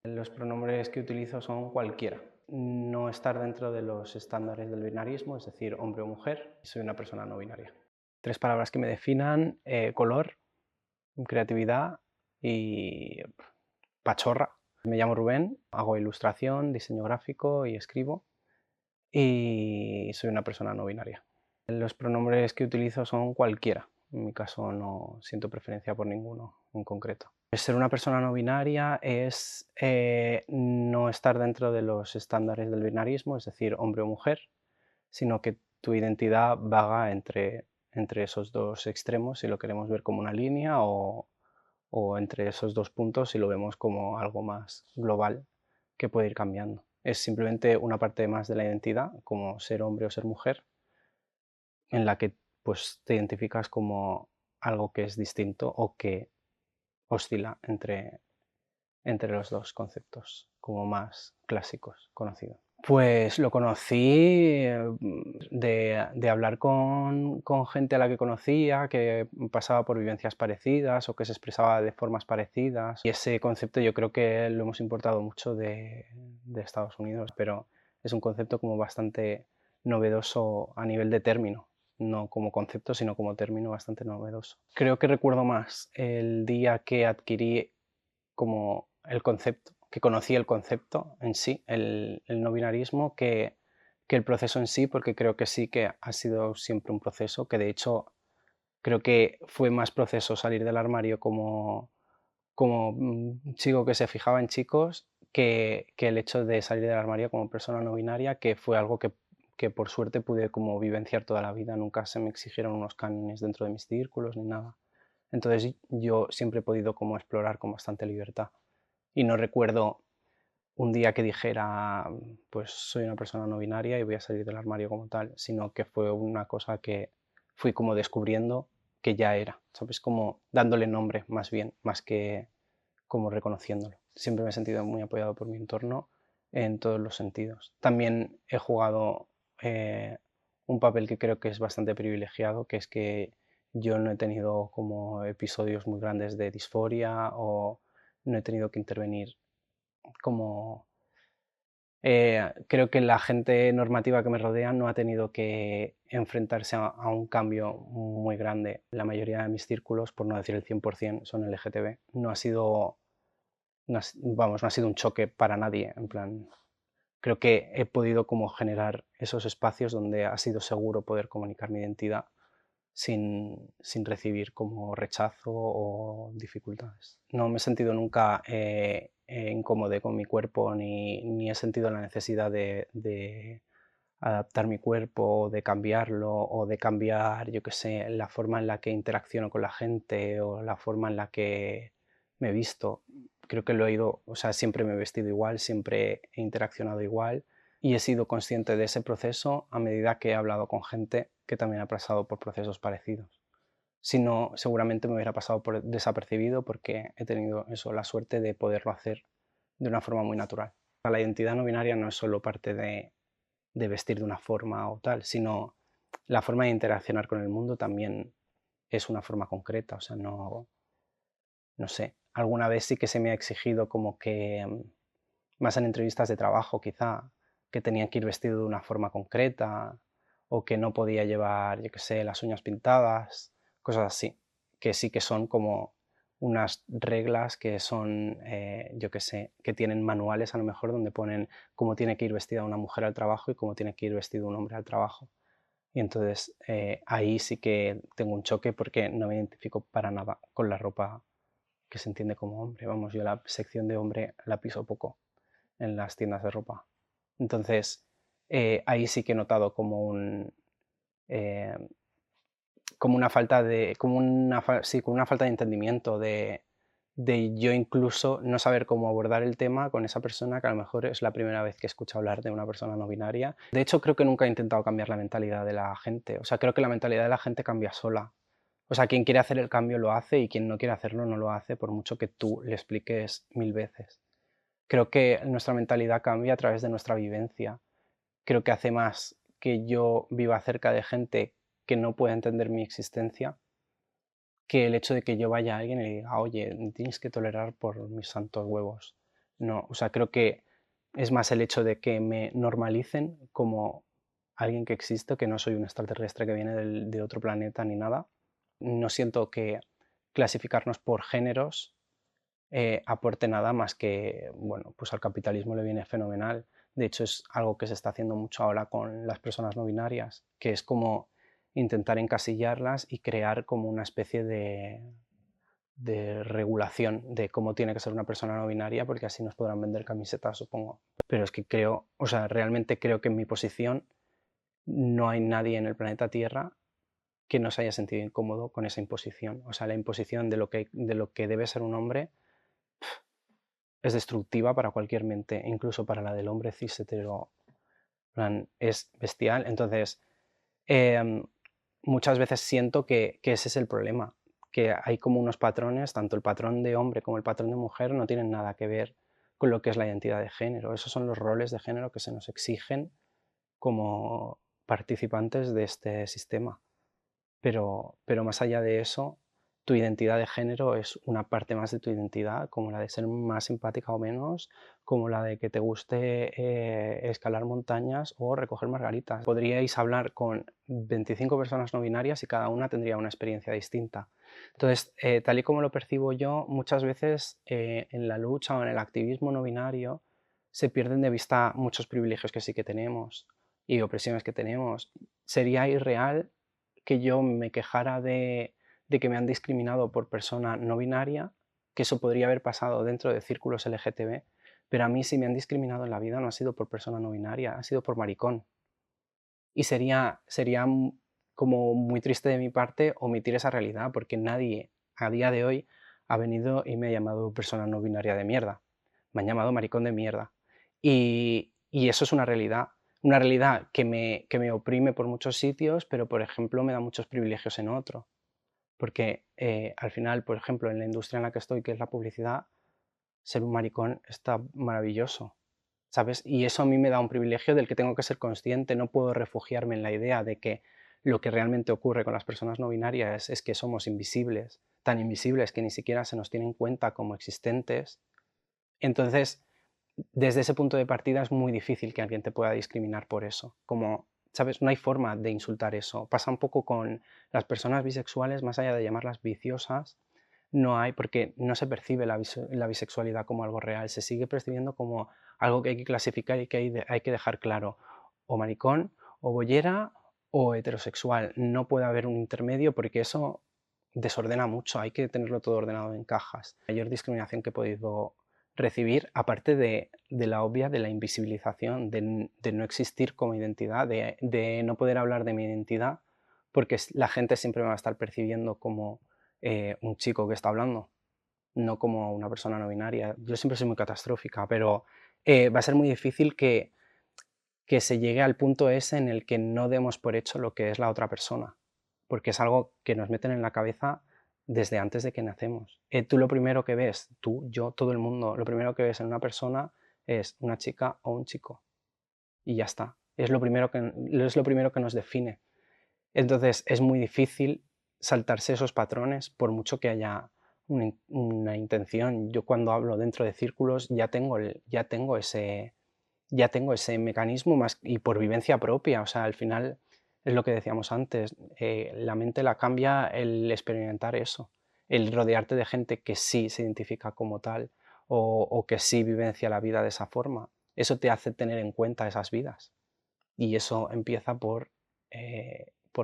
Los pronombres que utilizo son cualquiera. No estar dentro de los estándares del binarismo, es decir, hombre o mujer. Soy una persona no binaria. Tres palabras que me definan: color, creatividad y pachorra. Me llamo Rubén, hago ilustración, diseño gráfico y escribo. Y soy una persona no binaria. Los pronombres que utilizo son cualquiera. En mi caso no siento preferencia por ninguno en concreto. Ser una persona no binaria es no estar dentro de los estándares del binarismo, es decir, hombre o mujer, sino que tu identidad vaga entre esos dos extremos, si lo queremos ver como una línea, o entre esos dos puntos si lo vemos como algo más global que puede ir cambiando. Es simplemente una parte más de la identidad, como ser hombre o ser mujer, en la que pues, te identificas como algo que es distinto o que oscila entre los dos conceptos como más clásicos conocidos. Pues lo conocí de hablar con gente a la que conocía, que pasaba por vivencias parecidas o que se expresaba de formas parecidas. Y ese concepto yo creo que lo hemos importado mucho de Estados Unidos, pero es un concepto como bastante novedoso a nivel de término, no como concepto, sino como término bastante novedoso. Creo que recuerdo más el día que adquirí como el concepto, que conocí el concepto en sí, el no binarismo, que el proceso en sí, porque creo que sí que ha sido siempre un proceso, que de hecho creo que fue más proceso salir del armario como chico que se fijaba en chicos que el hecho de salir del armario como persona no binaria, que fue algo que por suerte pude como vivenciar toda la vida, nunca se me exigieron unos cánones dentro de mis círculos ni nada. Entonces yo siempre he podido como explorar con bastante libertad y no recuerdo un día que dijera, pues soy una persona no binaria y voy a salir del armario como tal, sino que fue una cosa que fui como descubriendo que ya era, ¿sabes? Como dándole nombre más bien, más que como reconociéndolo. Siempre me he sentido muy apoyado por mi entorno en todos los sentidos. También he jugado un papel que creo que es bastante privilegiado, que es que yo no he tenido como episodios muy grandes de disforia o no he tenido que intervenir como creo que la gente normativa que me rodea no ha tenido que enfrentarse a un cambio muy grande. La mayoría de mis círculos, por no decir el 100%, son LGTB. No ha sido, vamos, no ha sido un choque para nadie. En plan, creo que he podido como generar esos espacios donde ha sido seguro poder comunicar mi identidad sin recibir como rechazo o dificultades. No me he sentido nunca incómodo con mi cuerpo ni he sentido la necesidad de adaptar mi cuerpo, de cambiarlo o de cambiar, yo qué sé, la forma en la que interacciono con la gente o la forma en la que me he visto. Creo que lo he ido, o sea, siempre me he vestido igual, siempre he interaccionado igual y he sido consciente de ese proceso a medida que he hablado con gente que también ha pasado por procesos parecidos. Si no, seguramente me hubiera pasado por desapercibido porque he tenido eso, la suerte de poderlo hacer de una forma muy natural. La identidad no binaria no es solo parte de vestir de una forma o tal, sino la forma de interaccionar con el mundo también es una forma concreta, o sea, no sé, alguna vez sí que se me ha exigido como que, más en entrevistas de trabajo quizá, que tenía que ir vestido de una forma concreta o que no podía llevar, yo qué sé, las uñas pintadas, cosas así, que sí que son como unas reglas que son, yo qué sé, que tienen manuales a lo mejor donde ponen cómo tiene que ir vestida una mujer al trabajo y cómo tiene que ir vestido un hombre al trabajo. Y entonces ahí sí que tengo un choque porque no me identifico para nada con la ropa que se entiende como hombre. Vamos, yo la sección de hombre la piso poco en las tiendas de ropa. Entonces, ahí sí que he notado eh, como una falta de, sí, como una falta de entendimiento de yo incluso no saber cómo abordar el tema con esa persona que a lo mejor es la primera vez que escucho hablar de una persona no binaria. De hecho, creo que nunca he intentado cambiar la mentalidad de la gente. O sea, creo que la mentalidad de la gente cambia sola. O sea, quien quiere hacer el cambio lo hace y quien no quiere hacerlo no lo hace por mucho que tú le expliques 1000 veces. Creo que nuestra mentalidad cambia a través de nuestra vivencia. Creo que hace más que yo viva cerca de gente que no puede entender mi existencia que el hecho de que yo vaya a alguien y le diga, oye, tienes que tolerar por mis santos huevos No, o sea, creo que es más el hecho de que me normalicen como alguien que existe, que no soy un extraterrestre que viene de otro planeta ni nada. No siento que clasificarnos por géneros aporte nada más que, bueno, pues al capitalismo le viene fenomenal. De hecho, es algo que se está haciendo mucho ahora con las personas no binarias, que es como intentar encasillarlas y crear como una especie de regulación de cómo tiene que ser una persona no binaria, porque así nos podrán vender camisetas, supongo. Pero es que creo, o sea, realmente creo que en mi posición no hay nadie en el planeta Tierra que no se haya sentido incómodo con esa imposición. O sea, la imposición de lo que debe ser un hombre es destructiva para cualquier mente, incluso para la del hombre cis hetero. Es bestial. Entonces, eh, muchas veces siento que ese es el problema, que hay como unos patrones, tanto el patrón de hombre como el patrón de mujer no tienen nada que ver con lo que es la identidad de género. Esos son los roles de género que se nos exigen como participantes de este sistema. Pero más allá de eso, tu identidad de género es una parte más de tu identidad, como la de ser más simpática o menos, como la de que te guste escalar montañas o recoger margaritas. Podríais hablar con 25 personas no binarias y cada una tendría una experiencia distinta. Entonces, tal y como lo percibo yo, muchas veces en la lucha o en el activismo no binario se pierden de vista muchos privilegios que sí que tenemos y opresiones que tenemos. Sería irreal que yo me quejara de que me han discriminado por persona no binaria, que eso podría haber pasado dentro de círculos LGTB, pero a mí si me han discriminado en la vida no ha sido por persona no binaria, ha sido por maricón. Y sería como muy triste de mi parte omitir esa realidad, porque nadie a día de hoy ha venido y me ha llamado persona no binaria de mierda. Me han llamado maricón de mierda. Y eso es una realidad que me oprime por muchos sitios, pero por ejemplo me da muchos privilegios en otro. Porque al final, por ejemplo, en la industria en la que estoy, que es la publicidad, ser un maricón está maravilloso, ¿sabes? Y eso a mí me da un privilegio del que tengo que ser consciente, no puedo refugiarme en la idea de que lo que realmente ocurre con las personas no binarias es que somos invisibles, tan invisibles que ni siquiera se nos tiene en cuenta como existentes. Entonces, desde ese punto de partida es muy difícil que alguien te pueda discriminar por eso. Como, ¿sabes? No hay forma de insultar eso. Pasa un poco con las personas bisexuales, más allá de llamarlas viciosas, no hay, porque no se percibe la bisexualidad como algo real, se sigue percibiendo como algo que hay que clasificar y que hay que dejar claro, o maricón, o bollera, o heterosexual. No puede haber un intermedio porque eso desordena mucho, hay que tenerlo todo ordenado en cajas. La mayor discriminación que he podido recibir, aparte de la obvia, de la invisibilización, de no existir como identidad, de no poder hablar de mi identidad, porque la gente siempre me va a estar percibiendo como un chico que está hablando, no como una persona no binaria. Yo siempre soy muy catastrófica, pero va a ser muy difícil que se llegue al punto ese en el que no demos por hecho lo que es la otra persona, porque es algo que nos meten en la cabeza desde antes de que nacemos. Tú lo primero que ves, tú, yo, todo el mundo, lo primero que ves en una persona es una chica o un chico y ya está. Es lo primero que nos define. Entonces es muy difícil saltarse esos patrones por mucho que haya una intención. Yo cuando hablo dentro de círculos ya tengo ese mecanismo más y por vivencia propia. O sea, al final es lo que decíamos antes, la mente la cambia el experimentar eso, el rodearte de gente que sí se identifica como tal o que sí vivencia la vida de esa forma. Eso te hace tener en cuenta esas vidas. Y eso empieza por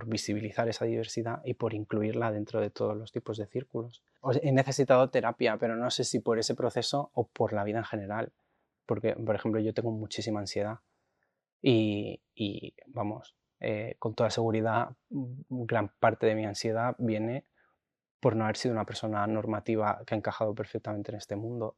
visibilizar esa diversidad y por incluirla dentro de todos los tipos de círculos. He necesitado terapia, pero no sé si por ese proceso o por la vida en general. Porque, por ejemplo, yo tengo muchísima ansiedad y vamos, con toda seguridad, gran parte de mi ansiedad viene por no haber sido una persona normativa que ha encajado perfectamente en este mundo.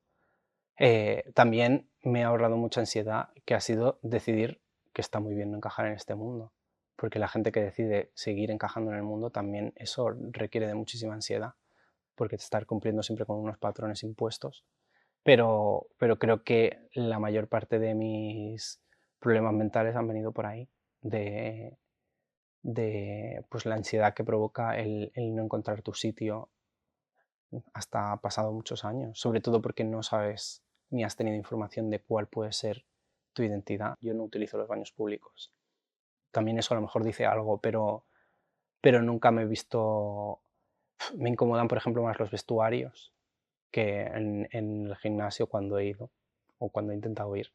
También me ha ahorrado mucha ansiedad, que ha sido decidir que está muy bien no encajar en este mundo, porque la gente que decide seguir encajando en el mundo también eso requiere de muchísima ansiedad, porque estar cumpliendo siempre con unos patrones impuestos. Pero creo que la mayor parte de mis problemas mentales han venido por ahí, de, de pues, la ansiedad que provoca el no encontrar tu sitio hasta pasado muchos años, sobre todo porque no sabes ni has tenido información de cuál puede ser tu identidad. Yo no utilizo los baños públicos. También eso a lo mejor dice algo, pero nunca me he visto... Me incomodan, por ejemplo, más los vestuarios que en el gimnasio cuando he ido o cuando he intentado ir.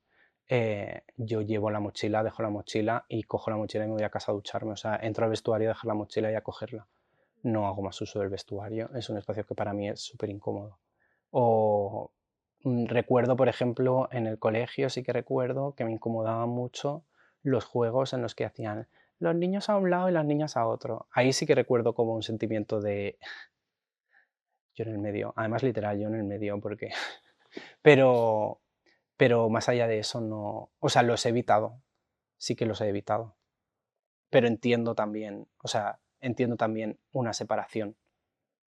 Yo llevo la mochila, dejo la mochila y cojo la mochila y me voy a casa a ducharme. O sea, entro al vestuario, dejar la mochila y a cogerla. No hago más uso del vestuario. Es un espacio que para mí es súper incómodo. O recuerdo, por ejemplo, en el colegio sí que recuerdo que me incomodaban mucho los juegos en los que hacían los niños a un lado y las niñas a otro. Ahí sí que recuerdo como un sentimiento de yo en el medio. Además, literal, yo en el medio, porque... Pero, pero más allá de eso no... O sea, los he evitado. Sí que los he evitado. Pero entiendo también, o sea, entiendo también una separación.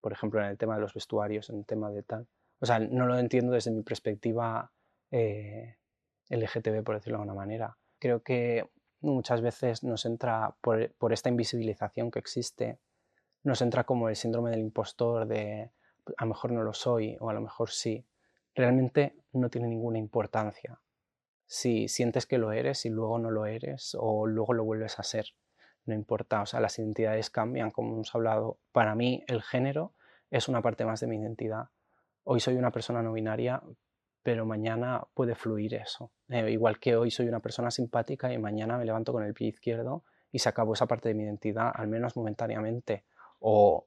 Por ejemplo, en el tema de los vestuarios, en el tema de tal. O sea, no lo entiendo desde mi perspectiva LGTB, por decirlo de alguna manera. Creo que muchas veces nos entra, por esta invisibilización que existe, nos entra como el síndrome del impostor de a lo mejor no lo soy o a lo mejor sí. Realmente no tiene ninguna importancia. Si sientes que lo eres y luego no lo eres o luego lo vuelves a ser, no importa. O sea, las identidades cambian, como hemos hablado. Para mí el género es una parte más de mi identidad. Hoy soy una persona no binaria, pero mañana puede fluir eso. Igual que hoy soy una persona simpática y mañana me levanto con el pie izquierdo y se acabó esa parte de mi identidad, al menos momentáneamente, o,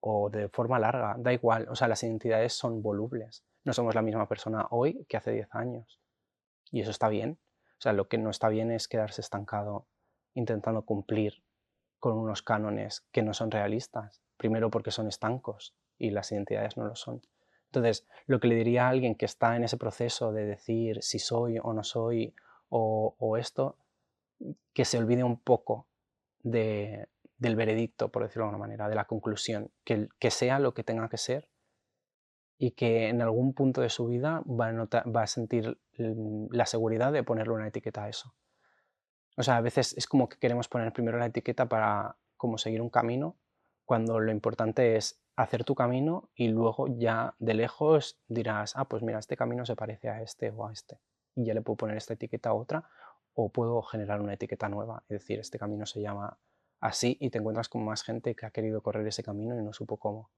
o de forma larga, da igual. O sea, las identidades son volubles. No somos la misma persona hoy que hace 10 años. Y eso está bien. O sea, lo que no está bien es quedarse estancado intentando cumplir con unos cánones que no son realistas. Primero porque son estancos y las identidades no lo son. Entonces, lo que le diría a alguien que está en ese proceso de decir si soy o no soy o esto, que se olvide un poco del veredicto, por decirlo de alguna manera, de la conclusión, que sea lo que tenga que ser y que en algún punto de su vida va a sentir la seguridad de ponerle una etiqueta a eso. O sea, a veces es como que queremos poner primero la etiqueta para como seguir un camino, cuando lo importante es hacer tu camino y luego ya de lejos dirás, ah, pues mira, este camino se parece a este o a este. Y ya le puedo poner esta etiqueta a otra o puedo generar una etiqueta nueva. Es decir, este camino se llama así y te encuentras con más gente que ha querido correr ese camino y no supo cómo.